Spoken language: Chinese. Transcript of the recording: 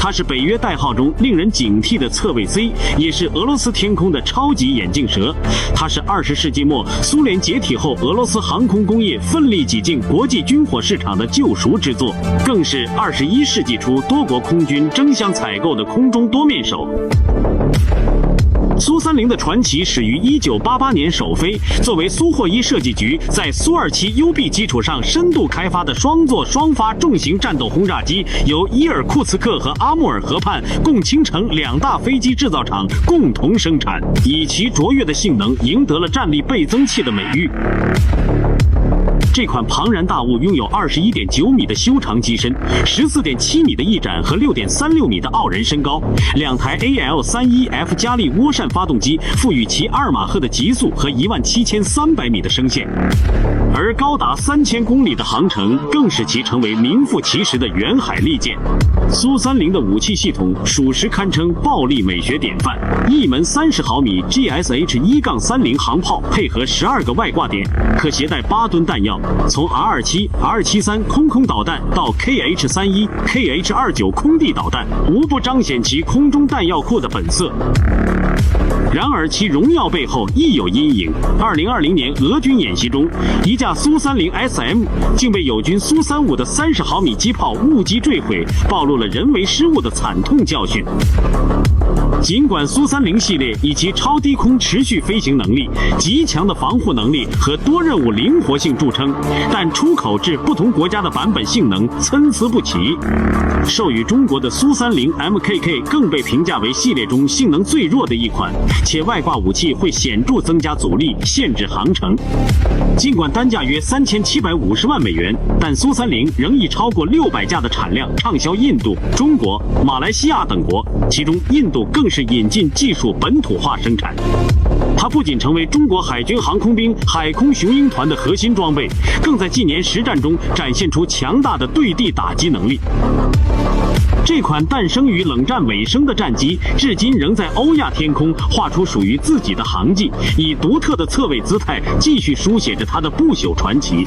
它是北约代号中令人警惕的侧卫 C， 也是俄罗斯天空的超级眼镜蛇。它是20世纪末苏联解体后俄罗斯航空工业奋力挤进国际军火市场的救赎之作，更是21世纪初多国空军争相采购的空中多面手。苏30的传奇始于1988年首飞，作为苏霍伊设计局在苏27 UB 基础上深度开发的双座双发重型战斗轰炸机，由伊尔库茨克和阿穆尔河畔共青城2大飞机制造厂共同生产，以其卓越的性能赢得了战力倍增器的美誉。这款庞然大物拥有21.9米的修长机身，14.7米的翼展和6.36米的傲人身高。2台 AL31F 加力涡扇发动机赋予其2马赫的极速和17300米的升限，而高达3000公里的航程更使其成为名副其实的远海利剑。苏30的武器系统属实堪称暴力美学典范，一门30毫米 GSH-1-30 航炮配合12个外挂点，可携带8吨弹药。从 R27、R73 空导弹到 KH-31、KH-29 空地导弹，无不彰显其空中弹药库的本色。然而其荣耀背后亦有阴影。2020年俄军演习中，一架苏30 SM 竟被友军苏35的30毫米机炮误击坠毁，暴露了人为失误的惨痛教训。尽管苏30系列以其超低空持续飞行能力、极强的防护能力和多任务灵活性著称，但出口至不同国家的版本性能参差不齐。授予中国的苏30 MKK 更被评价为系列中性能最弱的一款，且外挂武器会显著增加阻力，限制航程。尽管单价约3750万美元，但苏30仍以超过600架的产量畅销印度、中国、马来西亚等国，其中印度更是引进技术本土化生产。它不仅成为中国海军航空兵海空雄鹰团的核心装备，更在近年实战中展现出强大的对地打击能力。这款诞生于冷战尾声的战机，至今仍在欧亚天空画出属于自己的航迹，以独特的侧位姿态继续书写着它的不朽传奇。